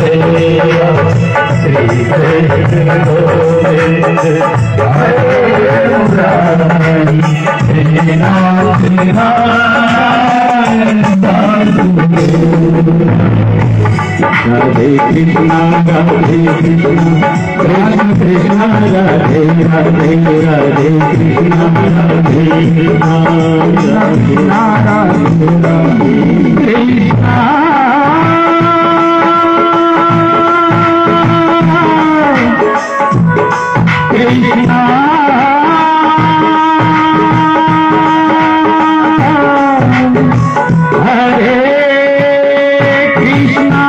श्री कृष्ण गोविंद हरे मुरारी श्रीनाथ नारायण राधे कृष्णा कृष्ण कृष्ण राधे राधे राधे कृष्णा राधे कृष्णा राधे राधे कृष्णा कृष्णा हरे कृष्णा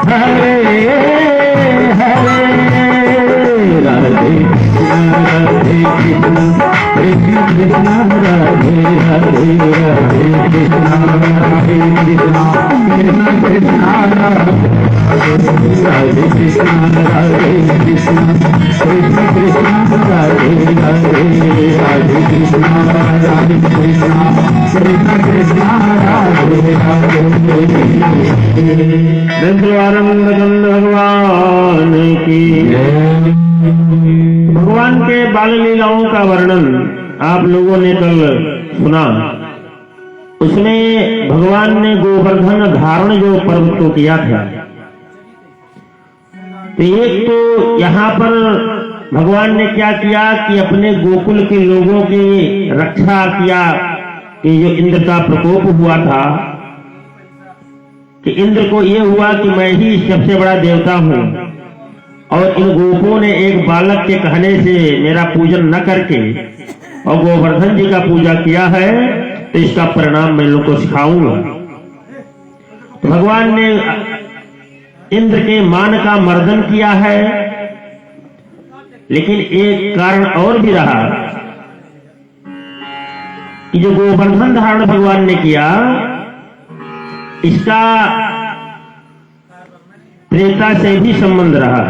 हरे हरे राधे कृष्णा कृष्ण कृष्ण राधे राधे राधे कृष्णा राधे कृष्णा कृष्ण कृष्ण राधे कृष्ण राधे कृष्ण कृष्ण कृष्ण राधे राधे राधे कृष्ण राधे कृष्ण कृष्ण कृष्ण राधे राधे। दंडवारंद भगवान की। भगवान के बाल लीलाओं का वर्णन आप लोगों ने कल सुना। उसमें भगवान ने गोवर्धन धारण जो पर्व को किया था, तो एक तो यहाँ पर भगवान ने क्या किया कि अपने गोकुल के लोगों की रक्षा किया कि जो इंद्र का प्रकोप हुआ था, कि इंद्र को ये हुआ कि मैं ही सबसे बड़ा देवता हूं और इन गोपों ने एक बालक के कहने से मेरा पूजन न करके और गोवर्धन जी का पूजा किया है, तो इसका परिणाम मैं लोग को सिखाऊंगा। तो भगवान ने इंद्र के मान का मर्दन किया है, लेकिन एक कारण और भी रहा कि जो गोवर्धन धारण भगवान ने किया, इसका त्रेता से भी संबंध रहा।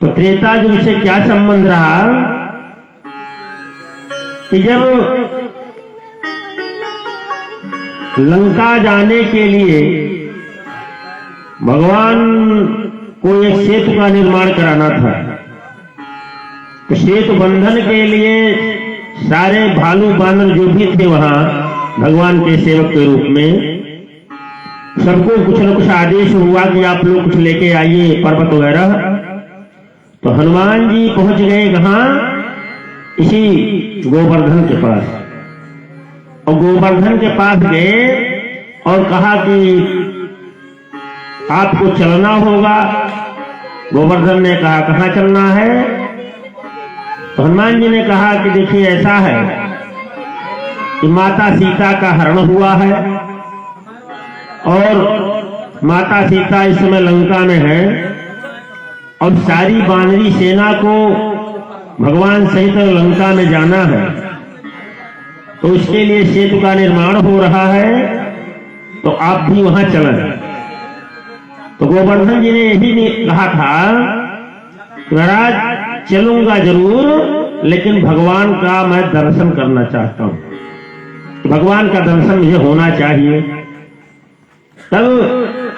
तो त्रेता युग से क्या संबंध रहा कि जब लंका जाने के लिए भगवान को एक सेतु का निर्माण कराना था, तो सेतु बंधन के लिए सारे भालू बानर जो भी थे वहां भगवान के सेवक के रूप में, सबको कुछ न कुछ आदेश हुआ कि आप लोग कुछ लेके आइए पर्वत वगैरह। तो हनुमान जी पहुंच गए कहां? इसी गोवर्धन के पास। और गोवर्धन के पास गए और कहा कि आपको चलना होगा। गोवर्धन ने कहा कहां चलना है? तो हनुमान जी ने कहा कि देखिए ऐसा है कि माता सीता का हरण हुआ है और माता सीता इस समय लंका में है और सारी वानरी सेना को भगवान सहित लंका में जाना है, तो उसके लिए सेतु का निर्माण हो रहा है, तो आप भी वहां चलें। तो गोवर्धन जी ने यही कहा था महाराज चलूंगा जरूर, लेकिन भगवान का मैं दर्शन करना चाहता हूं, भगवान का दर्शन मुझे होना चाहिए। तब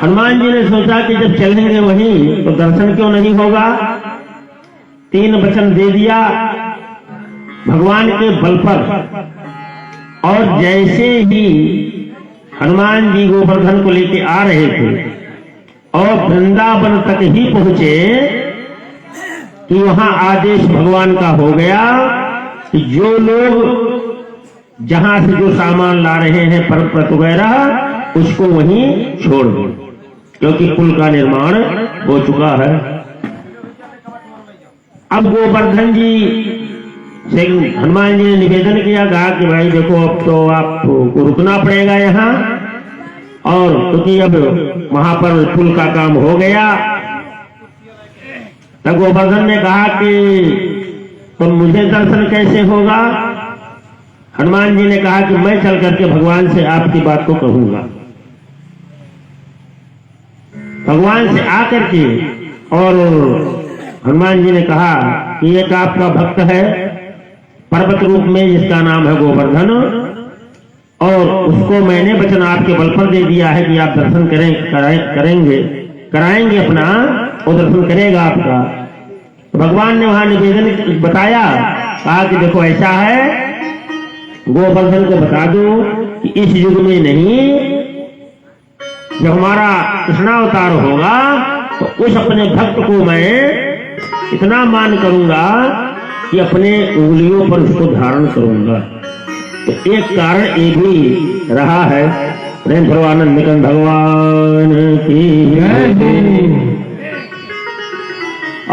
हनुमान जी ने सोचा कि जब चलेंगे वहीं तो दर्शन क्यों नहीं होगा। 3 वचन दे दिया भगवान के बल पर, और जैसे ही हनुमान जी गोवर्धन को लेके आ रहे थे और वृंदावन तक ही पहुंचे कि वहां आदेश भगवान का हो गया कि जो लोग जहां से जो सामान ला रहे हैं पर्वत वगैरह उसको वहीं छोड़ दो, क्योंकि पुल का निर्माण हो चुका है। अब गोवर्धन जी से हनुमान जी ने निवेदन किया, कहा कि भाई देखो अब तो आपको रुकना पड़ेगा यहाँ, और क्योंकि अब वहां पर पुल का काम हो गया। तब गोवर्धन ने कहा कि तो मुझे दर्शन कैसे होगा? हनुमान जी ने कहा कि मैं चल करके भगवान से आपकी बात को कहूंगा। भगवान से आकर के और हनुमान जी ने कहा कि एक आपका भक्त है पर्वत रूप में जिसका नाम है गोवर्धन, और उसको मैंने वचन आपके बल पर दे दिया है कि आप दर्शन कराएंगे अपना, वो दर्शन करेगा आपका। तो भगवान ने वहां निवेदन बताया, कहा कि देखो ऐसा है, गोवर्धन को बता दो कि इस युग में नहीं, जब हमारा कृष्णावतार होगा तो उस अपने भक्त को मैं इतना मान करूंगा कि अपने उंगलियों पर उसको धारण करूंगा। तो एक कारण ये भी रहा है। प्रेम परमानंद निकंद भगवान की जय।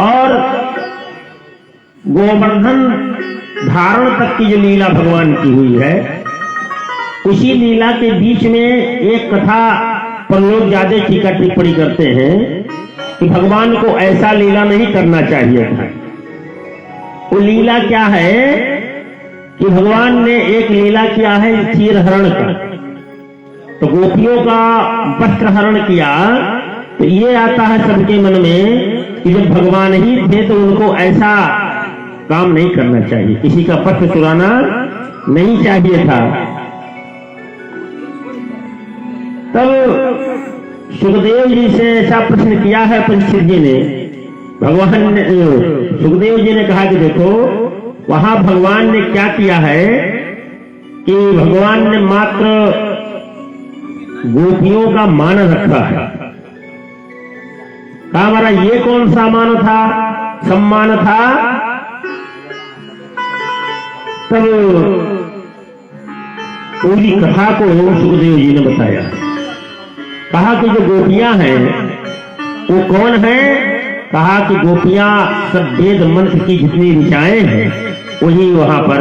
और गोवर्धन धारण तक की जो लीला भगवान की हुई है, उसी लीला के बीच में एक कथा पर लोग ज्यादा टीका टिप्पणी करते हैं कि भगवान को ऐसा लीला नहीं करना चाहिए था। वो लीला क्या है कि भगवान ने एक लीला किया है चीर हरण का। तो गोपियों का वस्त्र हरण किया, तो ये आता है सबके मन में कि जब भगवान ही थे तो उनको ऐसा काम नहीं करना चाहिए, किसी का वस्त्र चुराना नहीं चाहिए था। तब सुखदेव जी से ऐसा प्रश्न किया है परीक्षित जी ने। भगवान ने, सुखदेव जी ने कहा कि देखो वहां भगवान ने क्या किया है कि भगवान ने मात्र गोपियों का मान रखा है। कहा हमारा ये कौन सा मान था, सम्मान था। तब पूरी कथा को सुखदेव जी ने बताया। कहा कि जो गोपियां हैं वो कौन है। कहा कि गोपियां सब वेद मंत्र की जितनी ऋचाएं हैं वही वहां पर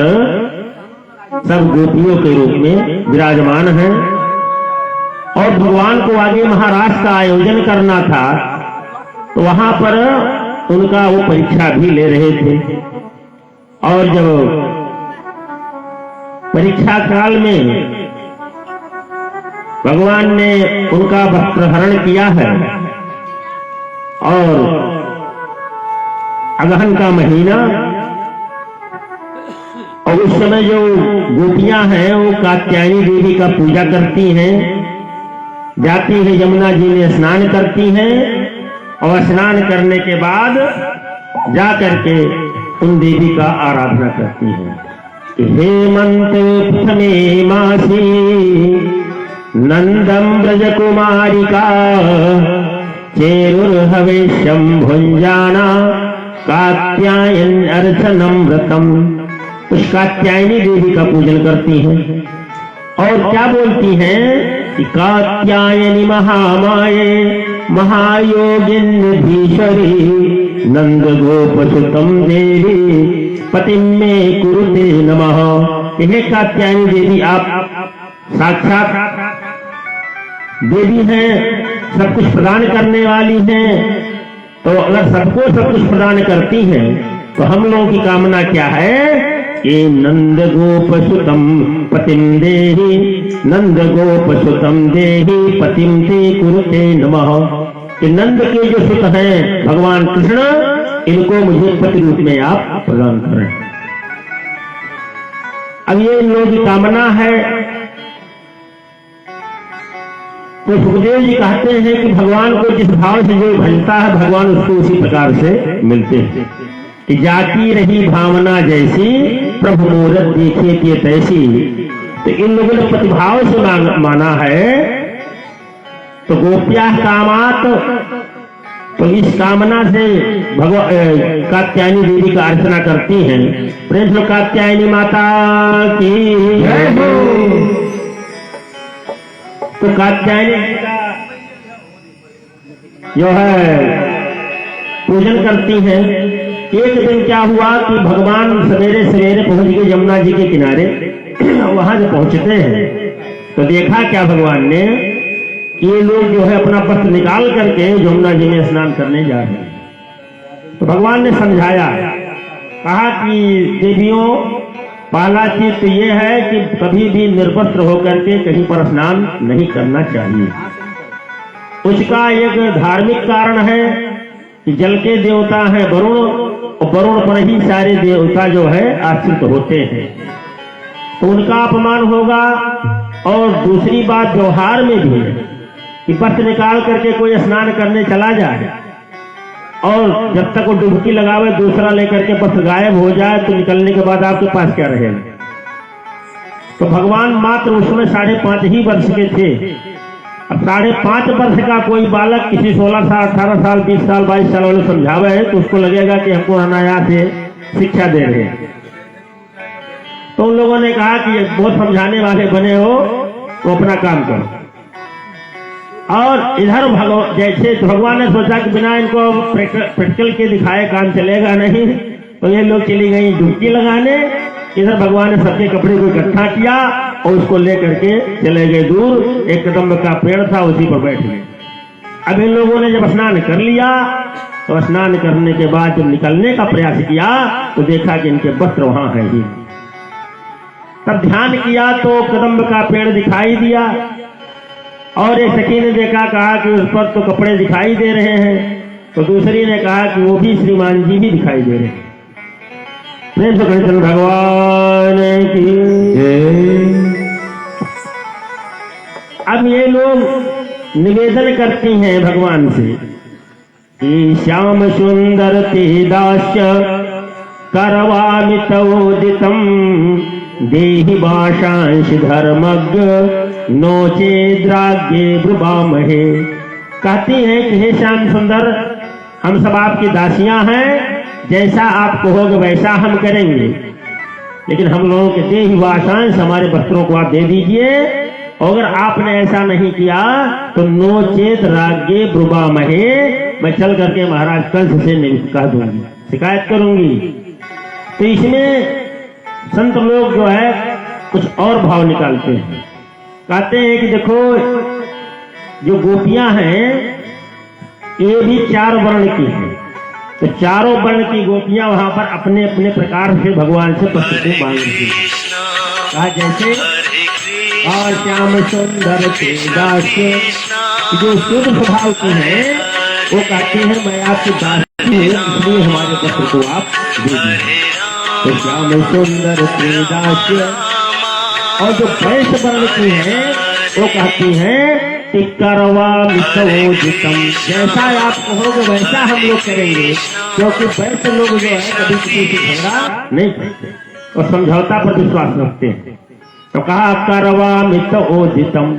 सब गोपियों के रूप में विराजमान हैं। और भगवान को आगे महाराज का आयोजन करना था, तो वहां पर उनका वो परीक्षा भी ले रहे थे। और जब परीक्षा काल में भगवान ने उनका वस्त्र हरण किया है, और अगहन का महीना, और उस समय जो गोपियां हैं वो कात्यायनी देवी का पूजा करती हैं, जाती है यमुना जी में स्नान करती हैं, और स्नान करने के बाद जा करके उन देवी का आराधना करती हैं। हेमंत प्रथमे मासी नंदम ब्रज कुमारिका चेरुर्हवेश्यम भुंजाना कात्यायन अर्चनम व्रतम। उस कात्यायनी देवी का पूजन करती हैं और क्या बोलती हैं कि कात्यायनी महामाये महायोगिन्यधीश्वरी नंद गोपसुतम देवी पतिम में कुरुते नमः। हे कात्यायनी देवी, आप साक्षात देवी हैं, सब कुछ प्रदान करने वाली हैं। तो अगर सबको सब कुछ प्रदान करती हैं तो हम लोगों की कामना क्या है कि नंद गोपसुतम पतिम देहि, नंद गोपसुतम देहि पतिम ते कुरुते नमः। कि नंद के जो सुत हैं भगवान कृष्ण, इनको मुझे पति रूप में आप प्रदान करें। अब ये इन लोगों की कामना है। तो सुखदेव जी कहते हैं कि भगवान को जिस भाव से जो भजता है भगवान उसको उसी प्रकार से मिलते हैं। कि जाती रही भावना जैसी प्रभु मूरत देखे कि तैसी। तो इन लोगों ने प्रतिभाव से माना है। तो गोप्या कामात, तो इस कामना से कात्यायनी देवी का अर्चना करती हैं। प्रेम से कात्यायनी माता की जय हो। तो कात्यायनी का जो है पूजन करती हैं। एक दिन क्या हुआ कि भगवान सवेरे सवेरे पहुंच गए यमुना जी के किनारे। वहां जब पहुंचते हैं तो देखा क्या भगवान ने कि ये लोग जो है अपना वस्त्र निकाल करके यमुना जी में स्नान करने जा रहे हैं। तो भगवान ने समझाया, कहा कि देवियों, पहला चीज तो ये है कि कभी भी निर्वस्त्र होकर के कहीं पर स्नान नहीं करना चाहिए। उसका एक धार्मिक कारण है कि जल के देवता हैं वरुण, और वरुण पर ही सारे देवता जो है आश्रित होते हैं। तो उनका अपमान होगा और दूसरी बात व्यवहार में भी है कि वस्त्र निकाल करके कोई स्नान करने चला जाए और जब तक वो डुबकी लगावे दूसरा लेकर के वस्त्र गायब हो जाए तो निकलने के बाद आपके पास क्या रहेगा। तो भगवान मात्र उसमें 5.5 ही वर्ष के थे। अब 5.5 वर्ष का कोई बालक किसी 16 साल 18 साल 20 साल 22 साल वाले समझावे है तो उसको लगेगा कि हमको अनायास से शिक्षा दे रहे हैं। तो उन लोगों ने कहा कि बहुत समझाने वाले बने हो तो अपना काम करो। और इधर जैसे भगवान ने सोचा कि बिना इनको प्रैक्टिकल के दिखाए काम चलेगा नहीं, तो ये लोग चली गई डुबकी लगाने। इधर भगवान ने सबके कपड़े को इकट्ठा किया और उसको लेकर के चले गए दूर। एक कदम का पेड़ था उसी पर बैठ गए। अब इन लोगों ने जब स्नान कर लिया तो स्नान करने के बाद जब निकलने का प्रयास किया तो देखा कि इनके वस्त्र वहां है ही। तब ध्यान किया तो कदम्ब का पेड़ दिखाई दिया और एक सखी ने देखा, कहा कि उस पर तो कपड़े दिखाई दे रहे हैं। तो दूसरी ने कहा कि वो भी श्रीमान जी भी दिखाई दे रहे हैं। प्रेम से कृष्ण भगवान की जय। अब ये लोग निवेदन करती हैं भगवान से कि श्याम सुंदर ते दास्य करवामि तवोदितम देहि भाषांश धर्मज्ञ नोचे द्राग्ये ब्रुवामहे। कहती हैं कि हे श्याम सुंदर, हम सब आपकी दासियां हैं, जैसा आप कहोगे वैसा हम करेंगे, लेकिन हम लोगों के देहि वाशांश हमारे वस्त्रों को आप दे दीजिए। अगर आपने ऐसा नहीं किया तो नोचेत राज्ञे ब्रुवामहे, मैं चल करके महाराज कंस से कह दूंगी, शिकायत करूंगी। तो इसमें संत लोग जो है कुछ और भाव निकालते हैं। कहते हैं कि देखो जो गोपियां हैं ये भी 4 वर्ण की हैं, तो चारों वर्ण की गोपियां वहां पर अपने अपने प्रकार से भगवान से प्रस्तुति मांग रही हैं। कहा जैसे और श्याम सुंदर के दास्य, जो शुद्ध स्वभाव की है वो कहती है मैं आपकी दासी हूँ, इसलिए हमारे वस्त्र को आप दे दीजिए। तो श्याम सुंदर के दास्य। और जो वैश्य वर्ण की है वो कहती है कि करवामि तवोदितम, जैसा आप कहोगे वैसा हम लोग करेंगे, क्योंकि वैश्य लोग जो है कभी किसी से झगड़ा नहीं करते और समझौता पर विश्वास रखते हैं। तो कहा करवामि तवोदितम।